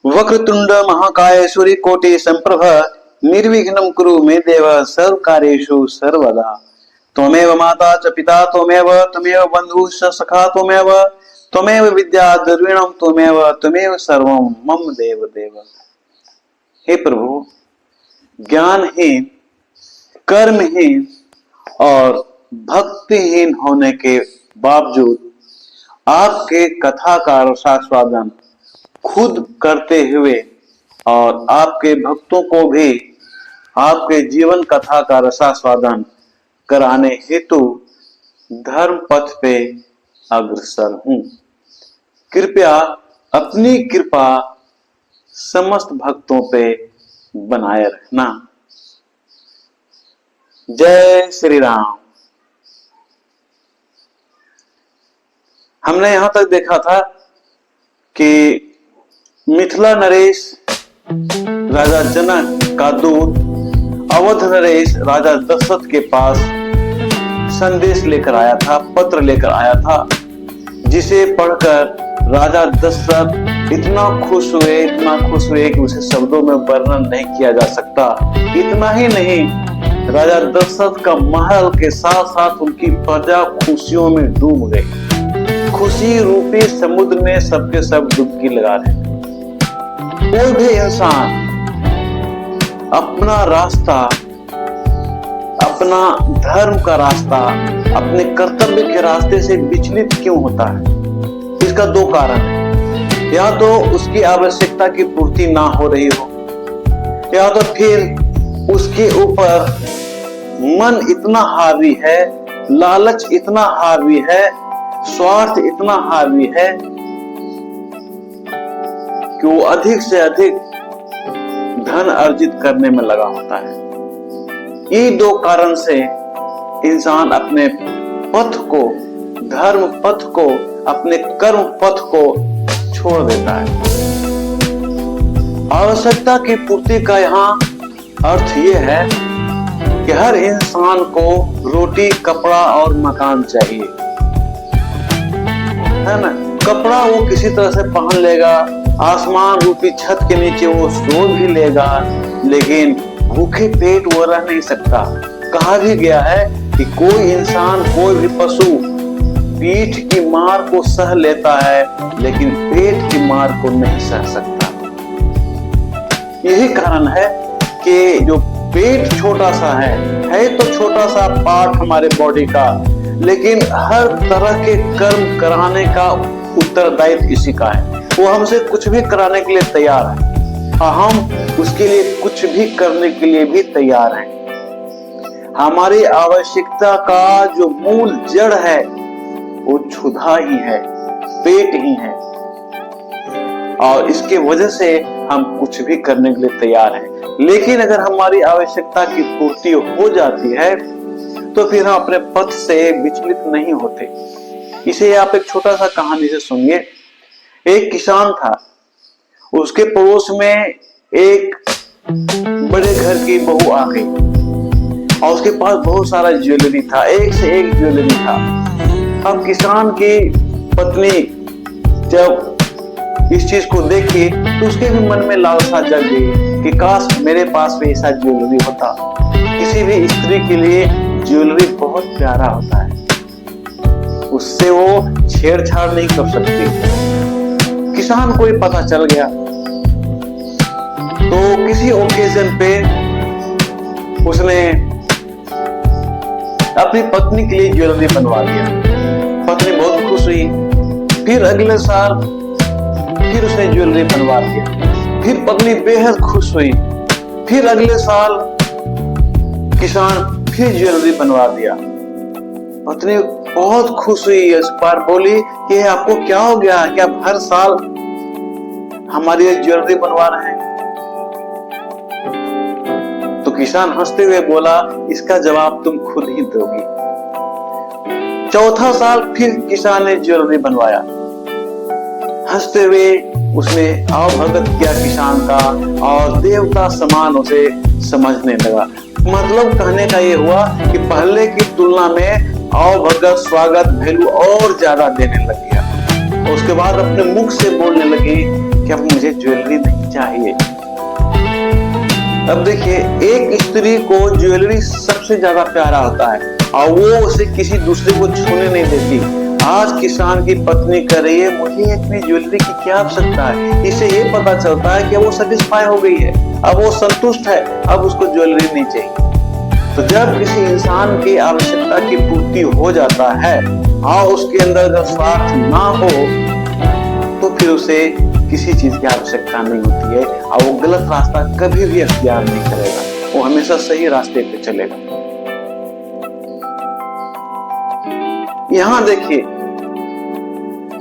वक्रतुंड महाकाय सूर्यकोटि संप्रभ निर्विघ्नं कुरु मे देव सर्वकार्येषु सर्वदा। त्वमेव माता च पिता त्वमेव बन्धुः च सखा त्वमेव विद्या द्रविणं त्वमेव सर्वं मम देव देव। हे प्रभु, ज्ञानहीन, कर्महीन और भक्तिहीन होने के बावजूद आपके कथा का रसास्वादन खुद करते हुए और आपके भक्तों को भी आपके जीवन कथा का रसास्वादन कराने हेतु धर्म पथ पे अग्रसर हूं। कृपया अपनी कृपा समस्त भक्तों पे बनाए रखना। जय श्री राम। हमने यहां तक देखा था कि मिथिला नरेश राजा जनक का दूत अवध नरेश राजा दशरथ के पास संदेश लेकर आया था, पत्र लेकर आया था, जिसे पढ़कर राजा दशरथ इतना खुश हुए कि उसे शब्दों में वर्णन नहीं किया जा सकता। इतना ही नहीं, राजा दशरथ का महल के साथ साथ उनकी प्रजा खुशियों में डूब गई। खुशी रूपी समुद्र में सबके सब डुबकी लगा रहे। कोई भी इंसान अपना रास्ता, अपना धर्म का रास्ता, अपने कर्तव्य के रास्ते से विचलित क्यों होता है? इसका दो कारण है। या तो उसकी आवश्यकता की पूर्ति ना हो रही हो, या तो फिर उसके ऊपर मन इतना हावी है, लालच इतना हावी है, स्वार्थ इतना हावी है कि वो अधिक से अधिक धन अर्जित करने में लगा होता है। ये दो कारण से इंसान अपने पथ को, धर्म पथ को, अपने कर्म पथ को छोड़ देता है। आवश्यकता की पूर्ति का यहाँ अर्थ ये है कि हर इंसान को रोटी, कपड़ा और मकान चाहिए, है ना। कपड़ा वो किसी तरह से पहन लेगा, आसमान रूपी छत के नीचे वो सो भी लेगा, लेकिन भूखे पेट वो रह नहीं सकता। कहा भी गया है कि कोई इंसान, कोई भी पशु पीठ की मार को सह लेता है, लेकिन पेट की मार को नहीं सह सकता। यही कारण है कि जो पेट छोटा सा है तो छोटा सा पार्ट हमारे बॉडी का, लेकिन हर तरह के कर्म कराने का उत्तरदायित्व इसी का है। वो हमसे कुछ भी कराने के लिए तैयार है और हम उसके लिए कुछ भी करने के लिए भी तैयार हैं। हमारी आवश्यकता का जो मूल जड़ है वो क्षुधा ही है, पेट ही है, और इसके वजह से हम कुछ भी करने के लिए तैयार हैं। लेकिन अगर हमारी आवश्यकता की पूर्ति हो जाती है तो फिर हम अपने पथ से विचलित नहीं होते। इसे आप एक छोटा सा कहानी से सुनिए। एक किसान था, उसके पड़ोस में एक बड़े घर की बहू आ गई और उसके पास बहुत सारा ज्वेलरी था, एक से एक ज्वेलरी था। अब किसान की पत्नी जब इस चीज को देखी तो उसके भी मन में लालसा जग गई कि काश मेरे पास भी ऐसा ज्वेलरी होता। किसी भी स्त्री के लिए ज्वेलरी बहुत प्यारा होता है, उससे वो छेड़छाड़ नहीं कर सकती। किसान को ये पता चल गया तो किसी ओकेजन पे उसने अपनी पत्नी के लिए ज्वेलरी बनवा दिया। पत्नी बहुत खुश हुई। फिर अगले साल फिर उसने ज्वेलरी बनवा दिया। फिर पत्नी बेहद खुश हुई। फिर अगले साल किसान फिर ज्वेलरी बनवा दिया। पत्नी बहुत खुश हुई। इस बार बोली कि आपको क्या हो गया, क्या आप हर साल हमारी ज्वेलरी बनवा रहे हैं? तो किसान हंसते हुए बोला, इसका जवाब तुम खुद ही दोगी। चौथा साल फिर किसान ने ज्वेलरी बनवाया। हंसते हुए उसने आवभगत किया किसान का और देवता समान उसे समझने लगा। मतलब कहने का ये हुआ कि पहले की तुलना में आवभगत, स्वागत, वैल्यू और ज्यादा देने लग गया। उसके बाद अपने मुख से बोलने लगी कि अब मुझे ज्वेलरी नहीं चाहिए। अब देखिए, एक स्त्री को ज्वेलरी सबसे ज्यादा प्यारा होता है और वो उसे किसी दूसरे को छूने नहीं देती। आज किसान की पत्नी कह रही है मुझे इतनी ज्वेलरी की क्या आवश्यकता है, इसे ये पता चलता है कि वो सेटिस्फाई हो गई है, अब वो संतुष्ट है, अब उसको ज्वेलरी नहीं चाहिए। तो जब किसी इंसान की आवश्यकता की पूर्ति हो जाता है और उसके अंदर जब स्वार्थ ना हो तो फिर उसे किसी चीज की आवश्यकता नहीं होती है और वो गलत रास्ता कभी भी अख्तियार नहीं करेगा, वो हमेशा सही रास्ते पे चलेगा। यहां देखिए,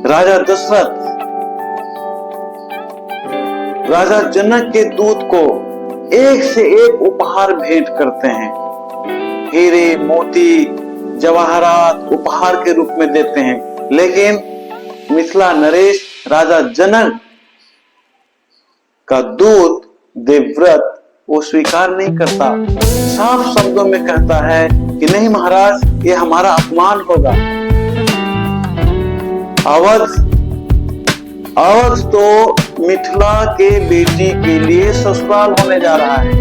राजा दशरथ राजा जनक के दूत को एक से एक उपहार भेंट करते हैं, हीरे मोती जवाहरात उपहार के रूप में देते हैं, लेकिन मिथिला नरेश राजा जनक का दूत देवव्रत वो स्वीकार नहीं करता, साफ शब्दों में कहता है कि नहीं महाराज, ये हमारा अपमान होगा। अवध तो मिथिला के बेटी के लिए ससुराल होने जा रहा है,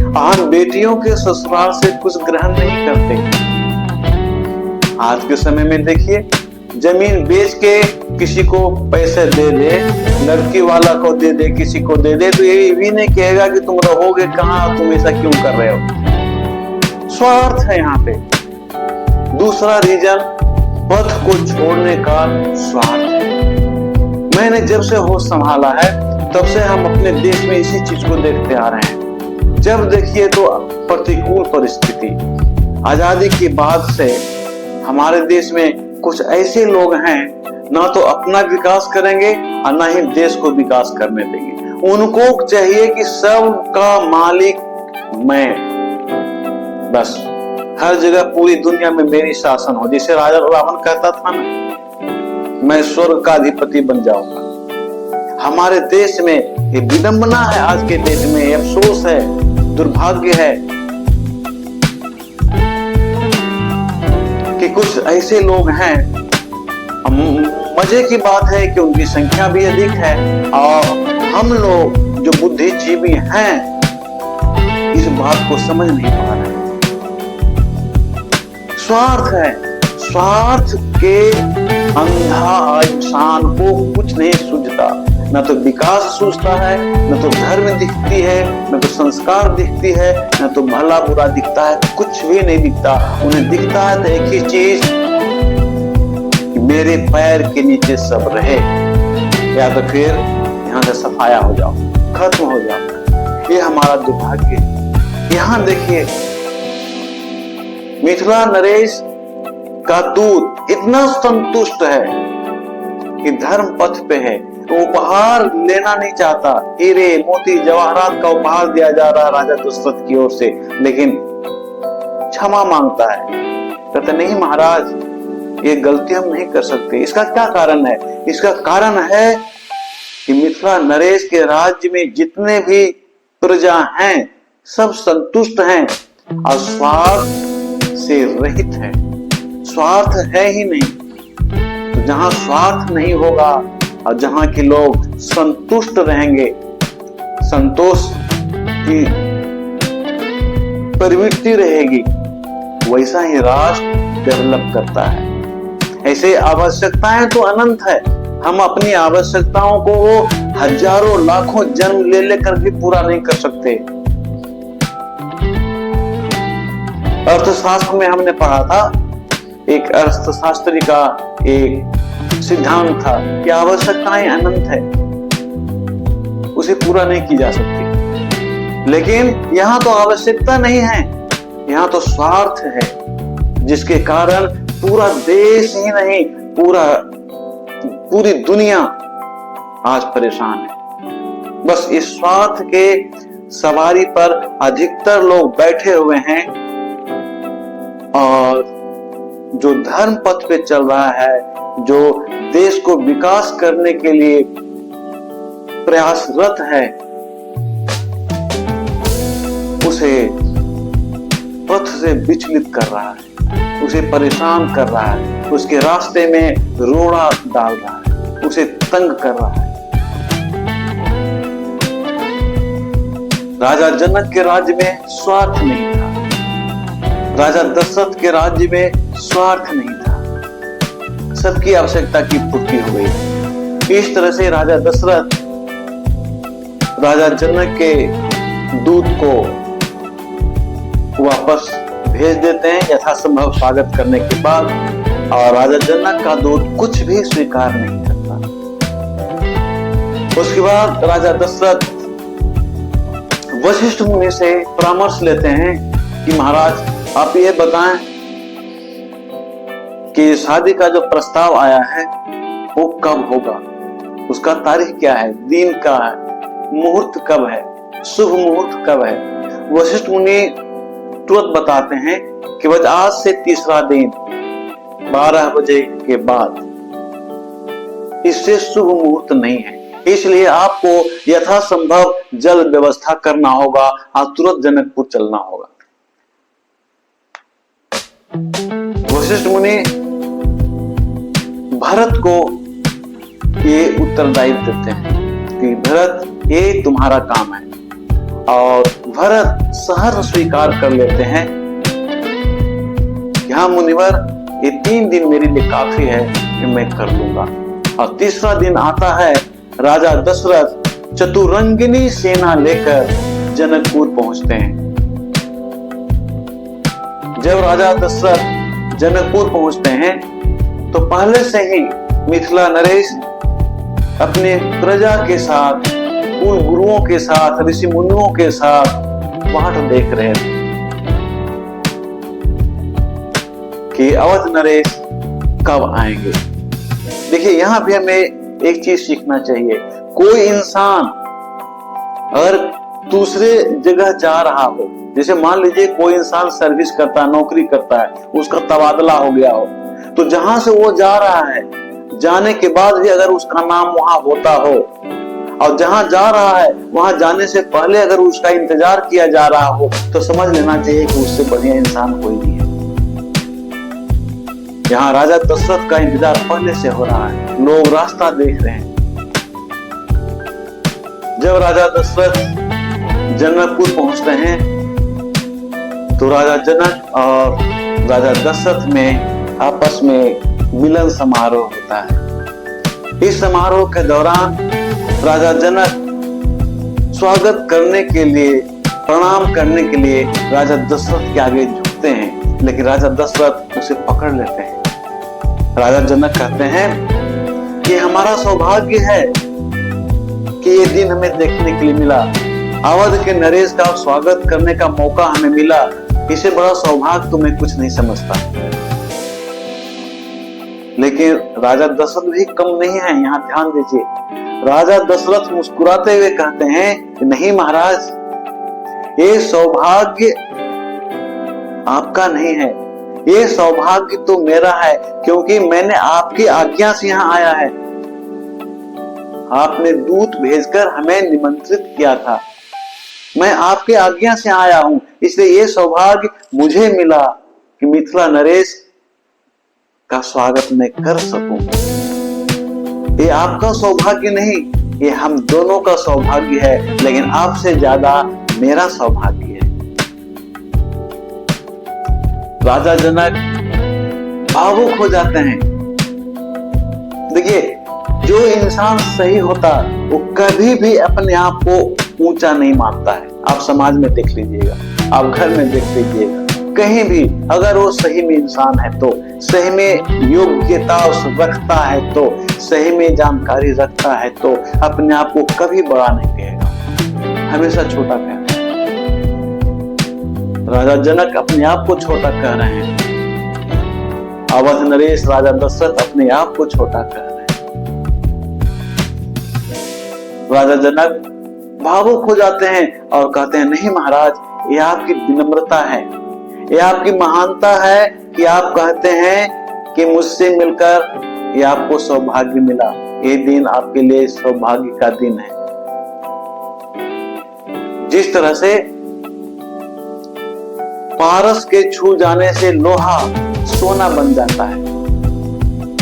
हम बेटियों के ससुराल से कुछ ग्रहण नहीं करते। आज के समय में देखिए, जमीन बेच के किसी को पैसे दे दे, लड़की वाला को दे दे, किसी को दे दे, तो ये भी नहीं कहेगा कि तुम रहोगे कहाँ, तुम ऐसा क्यों कर रहे हो। स्वार्थ है यहाँ पे। दूसरा रीजन, पथ को छोड़ने का स्वार्थ है। मैंने जब से होश संभाला है तब से हम अपने देश में इसी चीज को देखते आ रहे हैं। जब देखिए तो प्रतिकूल परिस्थिति, आजादी के बाद से हमारे देश में कुछ ऐसे लोग हैं ना तो अपना विकास करेंगे और ना ही देश को विकास करने देंगे। उनको चाहिए कि सबका मालिक मैं, बस हर जगह पूरी दुनिया में मेरी शासन हो। जैसे राजा रावण कहता था ना, मैं स्वर्ग का अधिपति बन जाऊंगा। हमारे देश में ये विडंबना है, आज के देश में अफसोस है, दुर्भाग्य है कि कुछ ऐसे लोग हैं। मजे की बात है कि उनकी संख्या भी अधिक है और हम लोग जो बुद्धिजीवी हैं इस बात को समझ नहीं पा रहे। स्वार्थ है, स्वार्थ के अंधा इंसान को कुछ नहीं सूझता, न तो विकास सूझता है, न तो धर्म दिखती है, न तो संस्कार दिखती है, न तो भला बुरा दिखता है, कुछ भी नहीं दिखता। उन्हें दिखता है तो एक ही चीज कि मेरे पैर के नीचे सब रहे, या तो फिर यहाँ से सफाया हो जाओ, खत्म हो जाओ। ये हमारा दुर्भाग्य है। यहाँ देखिए, मिथिला नरेश का दूत इतना संतुष्ट है कि धर्म पथ पे है, तो उपहार लेना नहीं चाहता। हीरे मोती जवाहरात का उपहार दिया जा रहा राजा दशरथ की ओर से, लेकिन क्षमा मांगता है, कहते नहीं महाराज, ये गलती हम नहीं कर सकते। इसका क्या कारण है? इसका कारण है कि मिथिला नरेश के राज्य में जितने भी प्रजा हैं सब संतुष्ट हैं और स्वार्थ से रहित है। स्वार्थ है ही नहीं। तो जहां स्वार्थ नहीं होगा और जहां के लोग संतुष्ट रहेंगे, संतोष की प्रवृत्ति रहेगी, वैसा ही राष्ट्र डेवलप करता है। ऐसे आवश्यकताएं तो अनंत है, हम अपनी आवश्यकताओं को हजारों लाखों जन्म ले लेकर भी पूरा नहीं कर सकते। अर्थशास्त्र में हमने पढ़ा था, एक अर्थशास्त्री का एक सिद्धांत था कि आवश्यकताएं अनंत है, उसे पूरा नहीं की जा सकती। लेकिन यहाँ तो आवश्यकता नहीं है, यहाँ तो स्वार्थ है, जिसके कारण पूरा देश ही नहीं पूरी दुनिया आज परेशान है। बस इस स्वार्थ के सवारी पर अधिकतर लोग बैठे हुए हैं और जो धर्म पथ पे चल रहा है, जो देश को विकास करने के लिए प्रयासरत है, उसे पथ से विचलित कर रहा है, उसे परेशान कर रहा है, उसके रास्ते में रोड़ा डाल रहा है, उसे तंग कर रहा है। राजा जनक के राज्य में स्वार्थ नहीं था, राजा दशरथ के राज्य में स्वार्थ नहीं था, सबकी आवश्यकता की पूर्ति हो गई। इस तरह से राजा दशरथ राजा जनक के दूत को वापस भेज देते हैं यथासंभव स्वागत करने के बाद, और राजा जनक का दूत कुछ भी स्वीकार नहीं करता। उसके बाद राजा दशरथ वशिष्ठ मुनि से परामर्श लेते हैं कि महाराज आप ये बताएं कि शादी का जो प्रस्ताव आया है वो कब होगा, उसका तारीख क्या है, दिन का है, मुहूर्त कब है, शुभ मुहूर्त कब है। वशिष्ठ मुनि तुरंत बताते हैं कि बस आज से तीसरा दिन 12 बजे के बाद, इससे शुभ मुहूर्त नहीं है, इसलिए आपको यथासंभव जल्द व्यवस्था करना होगा और तुरंत जनकपुर चलना होगा। वशिष्ठ मुनि भरत को ये उत्तरदायित्व देते हैं कि भरत ये तुम्हारा काम है, और भरत सहर्ष स्वीकार कर लेते हैं कि हाँ मुनिवर, ये 3 दिन मेरे लिए काफी है कि मैं कर लूंगा। और तीसरा दिन आता है, राजा दशरथ चतुरंगिनी सेना लेकर जनकपुर पहुंचते हैं। जब राजा दशरथ जनकपुर पहुंचते हैं तो पहले से ही मिथिला नरेश अपने प्रजा के साथ, कुल गुरुओं के साथ, ऋषि मुनियों के साथ वाट देख रहे थे कि अवध नरेश कब आएंगे। देखिए यहां भी हमें एक चीज सीखना चाहिए, कोई इंसान अगर दूसरे जगह जा रहा हो, जैसे मान लीजिए कोई इंसान सर्विस करता है, नौकरी करता है, उसका तबादला हो गया हो, तो जहां से वो जा रहा है, जाने के बाद भी अगर उसका नाम वहां होता हो, और जहां जा रहा है वहां जाने से पहले अगर उसका इंतजार किया जा रहा हो, तो समझ लेना चाहिए कि उससे बढ़िया इंसान कोई नहीं है। यहाँ राजा दशरथ का इंतजार पहले से हो रहा है, लोग रास्ता देख रहे हैं। जब राजा दशरथ जनकपुर पहुंचते हैं तो राजा जनक और राजा दशरथ में आपस में मिलन समारोह होता है। इस समारोह के दौरान राजा जनक स्वागत करने के लिए, प्रणाम करने के लिए राजा दशरथ के आगे झुकते हैं, लेकिन राजा दशरथ उसे पकड़ लेते हैं। राजा जनक कहते हैं कि हमारा सौभाग्य है कि ये दिन हमें देखने के लिए मिला, अवध के नरेश का स्वागत करने का मौका हमें मिला, इसे बड़ा सौभाग्य तो मैं कुछ नहीं समझता। लेकिन राजा दशरथ भी कम नहीं है, यहाँ ध्यान दीजिए। राजा दशरथ मुस्कुराते हुए कहते हैं कि नहीं महाराज, ये सौभाग्य आपका नहीं है, ये सौभाग्य तो मेरा है, क्योंकि मैंने आपकी आज्ञा से यहाँ आया है। आपने दूत भेजकर हमें निमंत्रित किया था, मैं आपके आज्ञा से आया हूं, इसलिए ये सौभाग्य मुझे मिला कि मिथिला नरेश का स्वागत मैं कर सकूं। ये आपका सौभाग्य नहीं, ये हम दोनों का सौभाग्य है, लेकिन आपसे ज्यादा मेरा सौभाग्य है। राजा जनक भावुक हो जाते हैं। देखिए जो इंसान सही होता वो कभी भी अपने आप को ऊंचा नहीं मानता है। आप समाज में देख लीजिएगा, आप घर में देख लीजिएगा, कहीं भी अगर वो सही में इंसान है तो, सही में योग्यता रखता है तो, सही में जानकारी रखता है तो अपने आप को कभी बड़ा नहीं कहेगा, हमेशा छोटा कहेगा। राजा जनक अपने आप को छोटा कह रहे हैं, अवध नरेश राजा दशरथ अपने आप को छोटा कह रहे हैं। राजा जनक भावुक हो जाते हैं और कहते हैं नहीं महाराज, ये आपकी विनम्रता है, ये आपकी महानता है कि आप कहते हैं कि मुझसे मिलकर ये आपको सौभाग्य मिला, ये दिन आपके लिए सौभाग्य का दिन है। जिस तरह से पारस के छू जाने से लोहा सोना बन जाता है,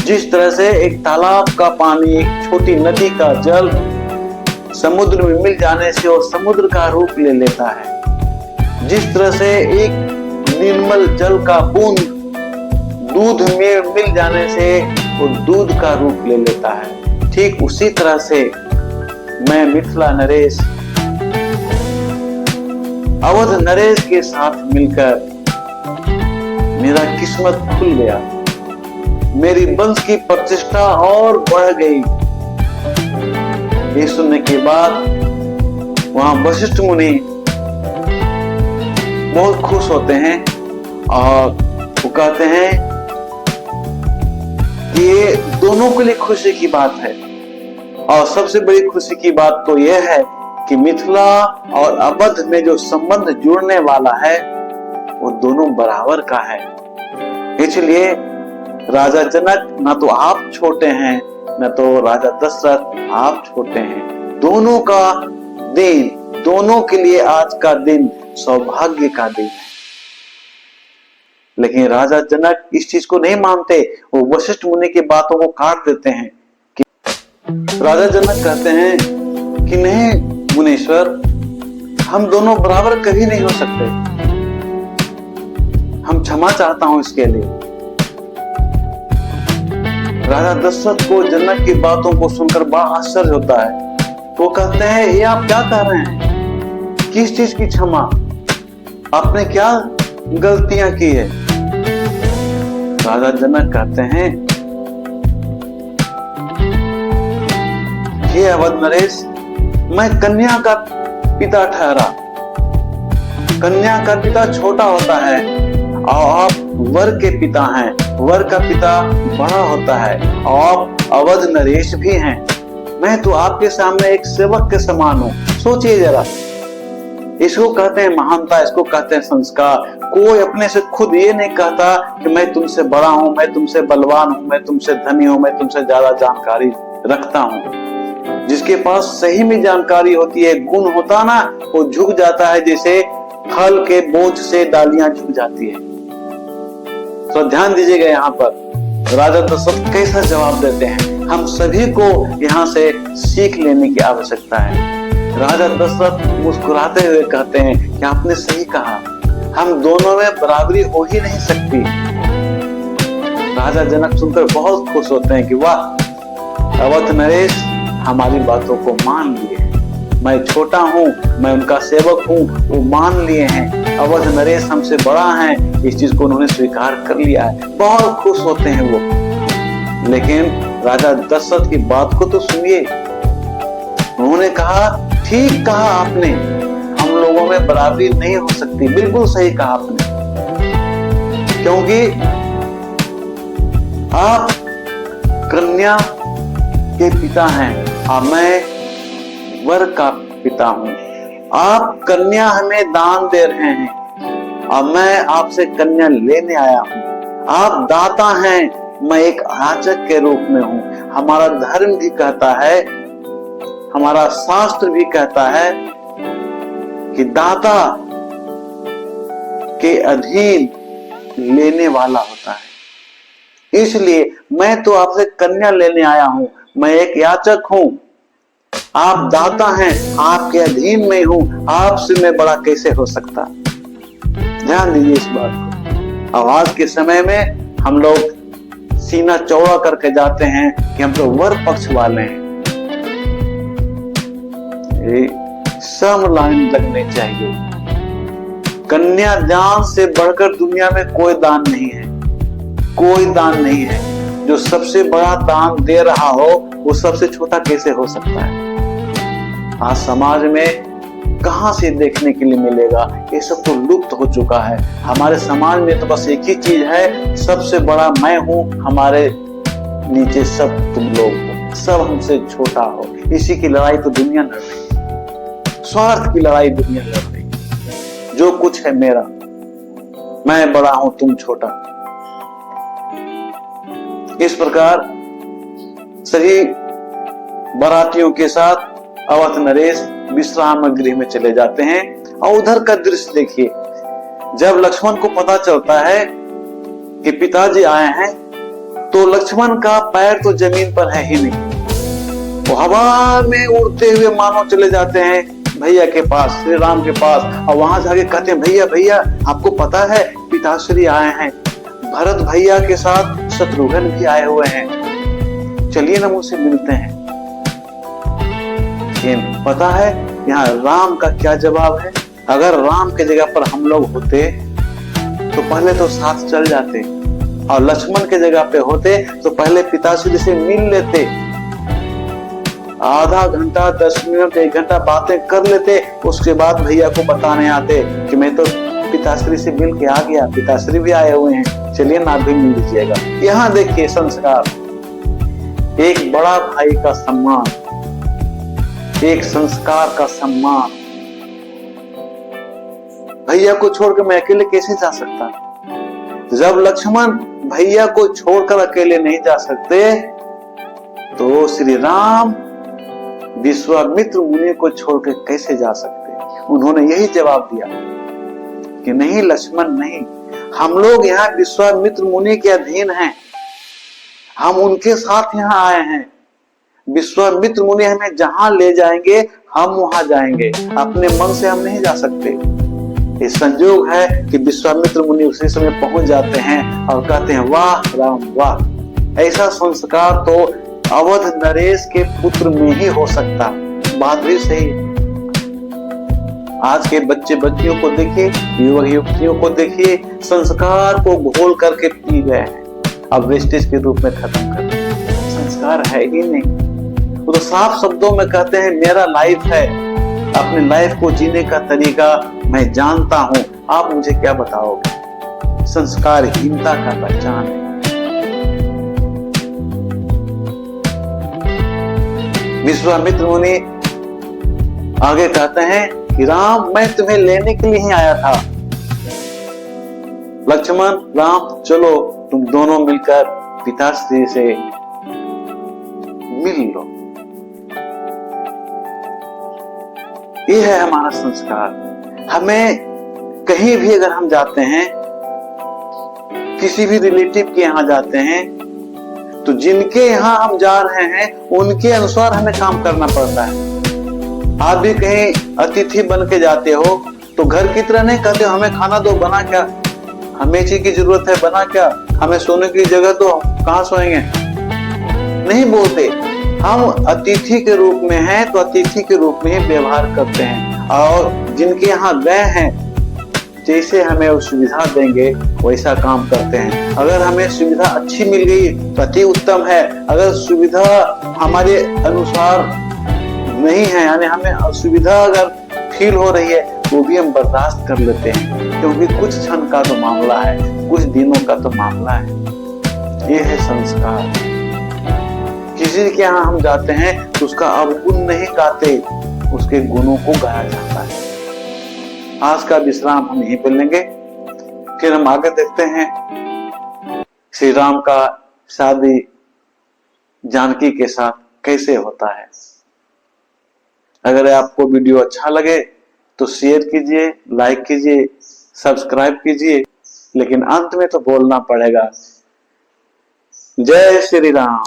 जिस तरह से एक तालाब का पानी, एक छोटी नदी का जल समुद्र में मिल जाने से वो समुद्र का रूप ले लेता है। जिस तरह से एक निर्मल जल का बूंद दूध में मिल जाने से वो दूध का रूप ले लेता है, ठीक उसी तरह से मैं मिथिला नरेश अवध नरेश के साथ मिलकर मेरा किस्मत खुल गया, मेरी वंश की प्रतिष्ठा और बढ़ गई। ये सुनने के बाद वहां वशिष्ठ मुनि बहुत खुश होते हैं और वो कहते हैं कि ये दोनों के लिए खुशी की बात है। और सबसे बड़ी खुशी की बात तो यह है कि मिथिला और अवध में जो संबंध जुड़ने वाला है वो दोनों बराबर का है। इसलिए राजा जनक ना तो आप छोटे हैं न तो राजा दशरथ आप छोटे हैं। दोनों का दिन, दोनों के लिए आज का दिन सौभाग्य का दिन है। लेकिन राजा जनक इस चीज को नहीं मानते, वो वशिष्ठ मुनि की बातों को काट देते हैं। राजा जनक कहते हैं कि नहीं मुनीश्वर, हम दोनों बराबर कभी नहीं हो सकते, हम क्षमा चाहता हूं इसके लिए। राजा दशरथ को जनक की बातों को सुनकर बड़ा आश्चर्य होता है। वो कहते हैं ये आप क्या कह रहे हैं, किस चीज की क्षमा, आपने क्या गलतियां की है? राजा जनक कहते हैं हे अवध नरेश, मैं कन्या का पिता ठहरा। कन्या का पिता छोटा होता है और आप वर के पिता हैं, वर का पिता बड़ा होता है और आप अवध नरेश भी हैं। मैं तो आपके सामने एक सेवक के समान हूं। सोचिए जरा, इसको कहते हैं महानता, इसको कहते हैं संस्कार। कोई अपने से खुद ये नहीं कहता कि मैं तुमसे बड़ा हूं, मैं तुमसे बलवान हूं, मैं तुमसे धनी हूं, मैं तुमसे ज्यादा जानकारी रखता हूं। जिसके पास सही में जानकारी होती है, गुण होता ना, वो झुक जाता है जैसे फल के बोझ से डालियां झुक जाती है। तो ध्यान दीजिएगा, यहाँ पर राजा दशरथ कैसा जवाब देते हैं। हम सभी को यहाँ से सीख लेने की आवश्यकता है। राजा दशरथ मुस्कुराते हुए कहते हैं कि आपने सही कहा, हम दोनों में बराबरी हो ही नहीं सकती। राजा जनक सुनकर बहुत खुश होते हैं कि वाह, अवध नरेश हमारी बातों को मान लिए। मैं छोटा हूँ, मैं उनका सेवक हूँ, वो मान लिए हैं। अवध नरेश हमसे बड़ा है, इस चीज को उन्होंने स्वीकार कर लिया है। बहुत खुश होते हैं वो। लेकिन राजा दशरथ की बात को तो सुनिए। उन्होंने कहा ठीक कहा आपने, हम लोगों में बराबरी नहीं हो सकती। बिल्कुल सही कहा आपने, क्योंकि आप कन्या के पिता हैं और मैं वर का पिता हूं। आप कन्या हमें दान दे रहे हैं और मैं आपसे कन्या लेने आया हूं। आप दाता हैं, मैं एक याचक के रूप में हूं। हमारा धर्म भी कहता है, हमारा शास्त्र भी कहता है कि दाता के अधीन लेने वाला होता है। इसलिए मैं तो आपसे कन्या लेने आया हूं, मैं एक याचक हूं। आप दाता हैं, आपके अधीन में हूं, आपसे मैं बड़ा कैसे हो सकता? ध्यान दीजिए इस बात को। अब आज के समय में हम लोग सीना चौड़ा करके जाते हैं कि हम तो वर पक्ष वाले हैं। सम लाइन लगने चाहिए। कन्या दान से बढ़कर दुनिया में कोई दान नहीं है, कोई दान नहीं है। जो सबसे बड़ा दान दे रहा हो वो सबसे छोटा कैसे हो सकता है? आज समाज में कहां से देखने के लिए मिलेगा? ये सब तो लुप्त हो चुका है। हमारे समाज में तो बस एक ही चीज है, सबसे बड़ा मैं हूं, हमारे नीचे सब तुम लोग हो, सब हमसे छोटा हो। इसी की लड़ाई तो दुनिया लड़ रही है, स्वार्थ की लड़ाई दुनिया लड़ रही है। जो कुछ है मेरा, मैं बड़ा हूं, तुम छोटा। इस प्रकार सभी बारातियों के साथ अवध नरेश विश्राम गृह में चले जाते हैं। और उधर का दृश्य देखिए, जब लक्ष्मण को पता चलता है कि पिताजी आए हैं तो लक्ष्मण का पैर तो जमीन पर है ही नहीं। वो हवा में उड़ते हुए मानो चले जाते हैं भैया के पास, श्री राम के पास, और वहां जाके कहते हैं भैया भैया आपको पता है पिताश्री आए हैं, भरत भैया के साथ शत्रुघ्न भी आए हुए हैं, चलिए ना मुझसे मिलते हैं। लेकिन पता है यहाँ राम का क्या जवाब है? अगर राम के जगह पर हम लोग होते तो पहले तो साथ चल जाते, और लक्ष्मण के जगह पे होते तो पहले पिताश्री से मिल लेते, आधा घंटा 10 मिनट 1 घंटा बातें कर लेते, उसके बाद भैया को बताने आते कि मैं तो पिताश्री से मिल के आ गया, पिताश्री भी आए हुए हैं, चलिए ना भी मिल लीजिएगा। यहाँ देखिए संस्कार, एक बड़ा भाई का सम्मान, एक संस्कार का सम्मान। भैया को छोड़कर मैं अकेले कैसे जा सकता? जब लक्ष्मण भैया को छोड़कर अकेले नहीं जा सकते तो श्री राम विश्वामित्र मुनि को छोड़कर कैसे जा सकते? उन्होंने यही जवाब दिया कि नहीं लक्ष्मण नहीं, हम लोग यहाँ विश्वामित्र मुनि के अधीन हैं, हम उनके साथ यहाँ आए हैं, विश्वामित्र मुनि हमें जहां ले जाएंगे हम वहां जाएंगे, अपने मन से हम नहीं जा सकते। ये संयोग है कि विश्वामित्र मुनि उसी समय पहुंच जाते हैं और कहते हैं वाह राम वाह, ऐसा संस्कार तो अवध नरेश के पुत्र में ही हो सकता। बात भी सही। आज के बच्चे बच्चियों को देखिए, युवक युवतियों को देखिए, संस्कार को घोल करके पी गए हैं, अब वेस्टेज के रूप में खत्म कर दिया। संस्कार है ही नहीं। वो तो साफ शब्दों में कहते हैं मेरा लाइफ है, अपने लाइफ को जीने का तरीका मैं जानता हूं, आप मुझे क्या बताओगे? संस्कारहीनता का पहचान है। विश्वामित्र मुनि आगे कहते हैं कि राम मैं तुम्हें लेने के लिए ही आया था, लक्ष्मण राम चलो तुम दोनों मिलकर पिताश्री से मिल लो। ये है हमारा संस्कार। हमें कहीं भी अगर हम जाते हैं, किसी भी रिलेटिव के यहाँ जाते हैं, तो जिनके यहाँ हम जा रहे हैं उनके अनुसार हमें काम करना पड़ता है। आप भी कहीं अतिथि बन के जाते हो तो घर की तरह नहीं कहते हो हमें खाना दो, बना क्या, हमें चीज की जरूरत है, बना क्या, हमें सोने की जगह दो, कहाँ सोएंगे, नहीं बोलते। हम अतिथि के रूप में हैं तो अतिथि के रूप में ही व्यवहार करते हैं, और जिनके यहाँ गए हैं जैसे हमें वो सुविधा देंगे वैसा काम करते हैं। अगर हमें सुविधा अच्छी मिल गई तो अति उत्तम है, अगर सुविधा हमारे अनुसार नहीं है, यानी हमें असुविधा अगर फील हो रही है वो भी हम बर्दाश्त कर लेते हैं, क्योंकि कुछ क्षण का तो मामला है, कुछ दिनों का तो मामला है। ये है संस्कार। किसी के यहाँ हम जाते हैं तो उसका अवगुण नहीं गाते, उसके गुणों को गाया जाता है। आज का विश्राम हम यहीं पर लेंगे, फिर हम आगे देखते हैं श्री राम का शादी जानकी के साथ कैसे होता है। अगर आपको वीडियो अच्छा लगे तो शेयर कीजिए, लाइक कीजिए, सब्सक्राइब कीजिए, लेकिन अंत में तो बोलना पड़ेगा जय श्री राम।